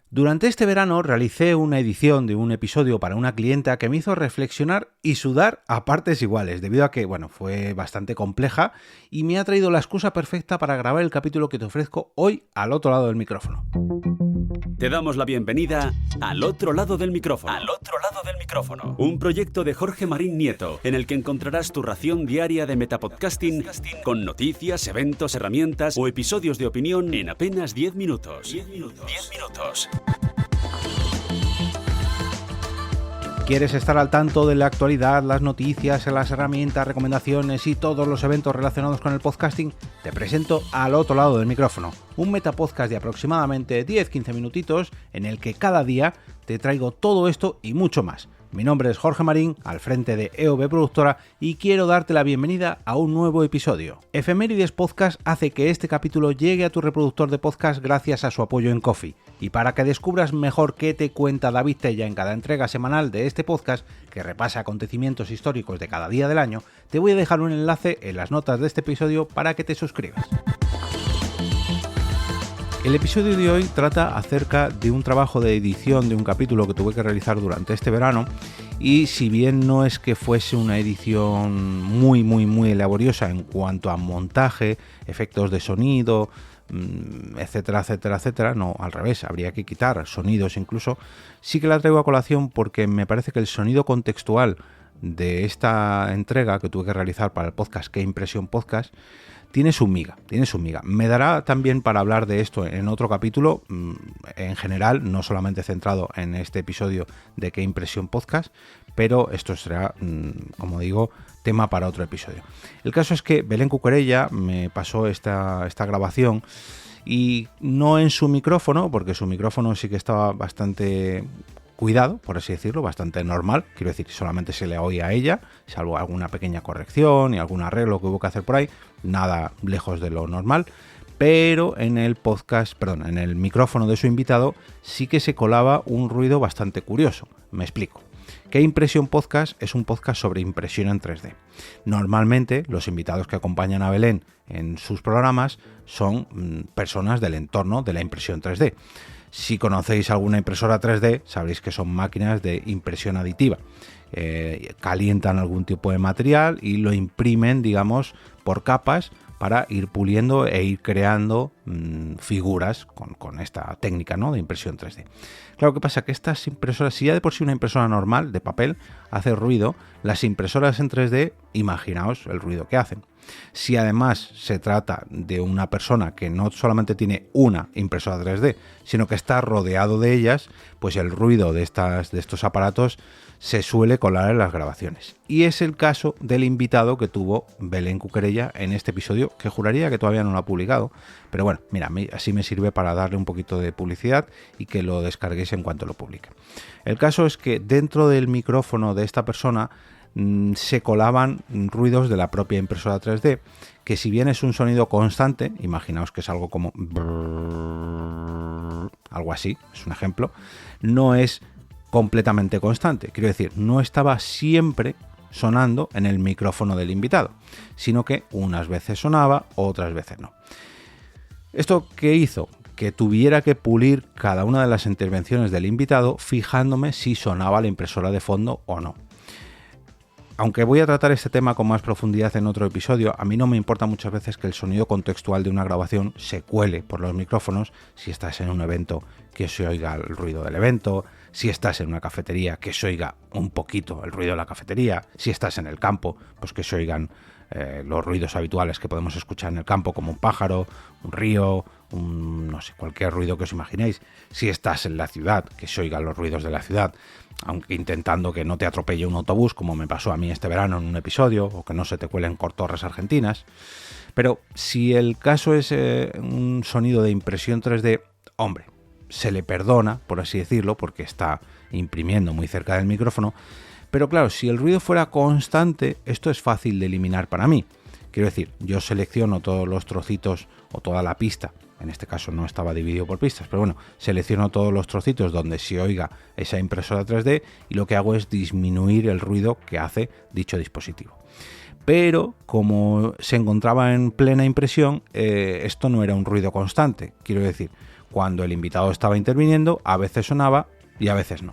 Durante este verano realicé una edición de un episodio para una clienta que me hizo reflexionar y sudar a partes iguales, debido a que, fue bastante compleja y me ha traído la excusa perfecta para grabar el capítulo que te ofrezco hoy al otro lado del micrófono. Te damos la bienvenida al otro lado del micrófono. Al otro lado del micrófono. Un proyecto de Jorge Marín Nieto, en el que encontrarás tu ración diaria de metapodcasting con noticias, eventos, herramientas o episodios de opinión en apenas 10 minutos. 10 minutos. ¿Quieres estar al tanto de la actualidad, las noticias, las herramientas, recomendaciones y todos los eventos relacionados con el podcasting? Te presento Al otro lado del micrófono, un metapodcast de aproximadamente 10-15 minutitos en el que cada día te traigo todo esto y mucho más. Mi nombre es Jorge Marín, al frente de EOB Productora, y quiero darte la bienvenida a un nuevo episodio. Efemérides Podcast hace que este capítulo llegue a tu reproductor de podcast gracias a su apoyo en Ko-fi. Y para que descubras mejor qué te cuenta David Tella en cada entrega semanal de este podcast, que repasa acontecimientos históricos de cada día del año, te voy a dejar un enlace en las notas de este episodio para que te suscribas. El episodio de hoy trata acerca de un trabajo de edición de un capítulo que tuve que realizar durante este verano, y si bien no es que fuese una edición muy laboriosa en cuanto a montaje, efectos de sonido, etcétera, no, al revés, habría que quitar sonidos incluso, sí que la traigo a colación porque me parece que el sonido contextual de esta entrega que tuve que realizar para el podcast Qué Impresión Podcast tiene su miga. Me dará también para hablar de esto en otro capítulo, en general, no solamente centrado en este episodio de Qué Impresión Podcast, pero esto será, como digo, tema para otro episodio. El caso es que Belén Cuquerella me pasó esta grabación, y no en su micrófono, porque su micrófono sí que estaba bastante cuidado, por así decirlo, bastante normal, quiero decir, solamente se le oía a ella, salvo alguna pequeña corrección y algún arreglo que hubo que hacer por ahí, nada lejos de lo normal, pero en el en el micrófono de su invitado sí que se colaba un ruido bastante curioso. Me explico. ¿Qué Impresión Podcast? Es un podcast sobre impresión en 3D. Normalmente los invitados que acompañan a Belén en sus programas son personas del entorno de la impresión 3D. Si conocéis alguna impresora 3D, sabréis que son máquinas de impresión aditiva. Calientan algún tipo de material y lo imprimen, digamos, por capas para ir puliendo e ir creando figuras con esta técnica, ¿no?, de impresión 3D. Claro, que pasa que estas impresoras, si ya de por sí una impresora normal de papel hace ruido, las impresoras en 3D, imaginaos el ruido que hacen. Si además se trata de una persona que no solamente tiene una impresora 3D, sino que está rodeado de ellas, pues el ruido de estos aparatos se suele colar en las grabaciones. Y es el caso del invitado que tuvo Belén Cuquerella en este episodio, que juraría que todavía no lo ha publicado, pero bueno, mira, así me sirve para darle un poquito de publicidad y que lo descarguéis en cuanto lo publique. El caso es que dentro del micrófono de esta persona se colaban ruidos de la propia impresora 3D, que si bien es un sonido constante, imaginaos que es algo como algo así, es un ejemplo, no es completamente constante, quiero decir, no estaba siempre sonando en el micrófono del invitado, sino que unas veces sonaba, otras veces no. ¿Esto qué hizo? Que tuviera que pulir cada una de las intervenciones del invitado fijándome si sonaba la impresora de fondo o no. Aunque voy a tratar este tema con más profundidad en otro episodio, a mí no me importa muchas veces que el sonido contextual de una grabación se cuele por los micrófonos. Si estás en un evento, que se oiga el ruido del evento; si estás en una cafetería, que se oiga un poquito el ruido de la cafetería; si estás en el campo, pues que se oigan los ruidos habituales que podemos escuchar en el campo, como un pájaro, un río, no sé, cualquier ruido que os imaginéis. Si estás en la ciudad, que se oigan los ruidos de la ciudad, aunque intentando que no te atropelle un autobús, como me pasó a mí este verano en un episodio, o que no se te cuelen cortorras argentinas. Pero si el caso es un sonido de impresión 3D, hombre, se le perdona, por así decirlo, porque está imprimiendo muy cerca del micrófono. Pero claro, si el ruido fuera constante, esto es fácil de eliminar para mí. Quiero decir, yo selecciono todos los trocitos o toda la pista, en este caso no estaba dividido por pistas, pero bueno, selecciono todos los trocitos donde se oiga esa impresora 3D y lo que hago es disminuir el ruido que hace dicho dispositivo. Pero como se encontraba en plena impresión, esto no era un ruido constante. Quiero decir, cuando el invitado estaba interviniendo, a veces sonaba y a veces no.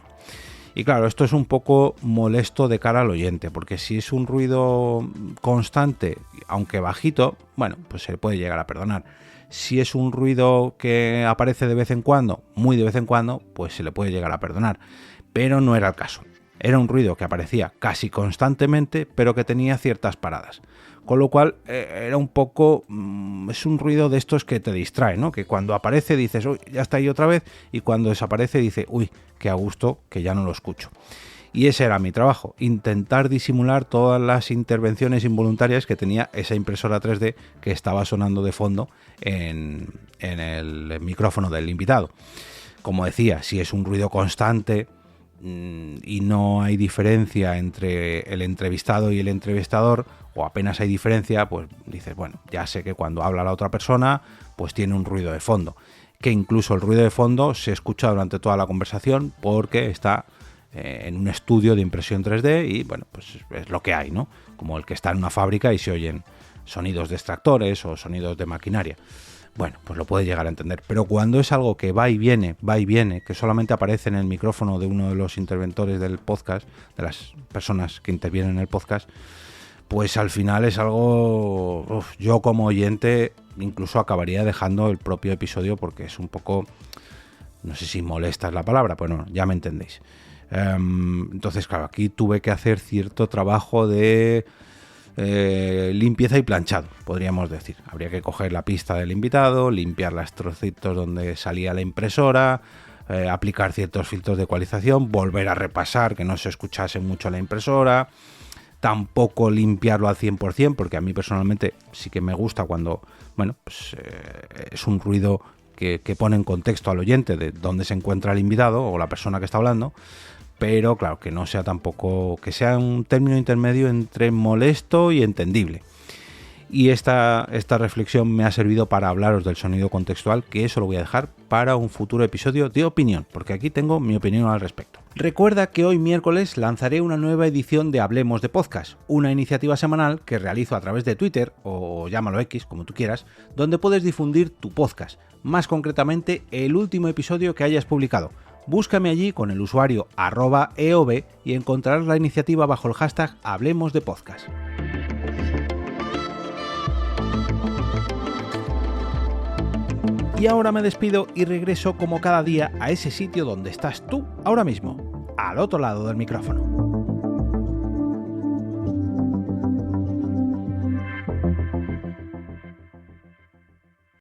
Y claro, esto es un poco molesto de cara al oyente, porque si es un ruido constante, aunque bajito, bueno, pues se le puede llegar a perdonar. Si es un ruido que aparece de vez en cuando, muy de vez en cuando, pues se le puede llegar a perdonar. Pero no era el caso. Era un ruido que aparecía casi constantemente, pero que tenía ciertas paradas. Con lo cual era un poco... es un ruido de estos que te distrae, ¿no? Que cuando aparece dices, uy, ya está ahí otra vez, y cuando desaparece dice, uy, qué a gusto, que ya no lo escucho. Y ese era mi trabajo, intentar disimular todas las intervenciones involuntarias que tenía esa impresora 3D que estaba sonando de fondo en el micrófono del invitado. Como decía, si es un ruido constante y no hay diferencia entre el entrevistado y el entrevistador, o apenas hay diferencia, pues dices, bueno, ya sé que cuando habla la otra persona, pues tiene un ruido de fondo. Que incluso el ruido de fondo se escucha durante toda la conversación porque está en un estudio de impresión 3D y bueno, pues es lo que hay, ¿no? Como el que está en una fábrica y se oyen sonidos de extractores o sonidos de maquinaria. Bueno, pues lo puede llegar a entender. Pero cuando es algo que va y viene, que solamente aparece en el micrófono de uno de los interventores del podcast, de las personas que intervienen en el podcast, pues al final es algo... yo como oyente incluso acabaría dejando el propio episodio porque es un poco... no sé si molesta es la palabra, pues no, ya me entendéis. Entonces, claro, aquí tuve que hacer cierto trabajo de limpieza y planchado, podríamos decir. Habría que coger la pista del invitado, limpiar los trocitos donde salía la impresora, aplicar ciertos filtros de ecualización, volver a repasar que no se escuchase mucho la impresora, tampoco limpiarlo al 100%, porque a mí personalmente sí que me gusta cuando, bueno, pues es un ruido que pone en contexto al oyente de dónde se encuentra el invitado o la persona que está hablando, pero claro, que no sea tampoco, que sea un término intermedio entre molesto y entendible. Y esta reflexión me ha servido para hablaros del sonido contextual, que eso lo voy a dejar para un futuro episodio de opinión, porque aquí tengo mi opinión al respecto. Recuerda que hoy miércoles lanzaré una nueva edición de Hablemos de Podcast, una iniciativa semanal que realizo a través de Twitter, o llámalo X, como tú quieras, donde puedes difundir tu podcast, más concretamente el último episodio que hayas publicado. Búscame allí con el usuario @eov y encontrarás la iniciativa bajo el hashtag Hablemos de Podcast. Y ahora me despido y regreso como cada día a ese sitio donde estás tú ahora mismo, al otro lado del micrófono.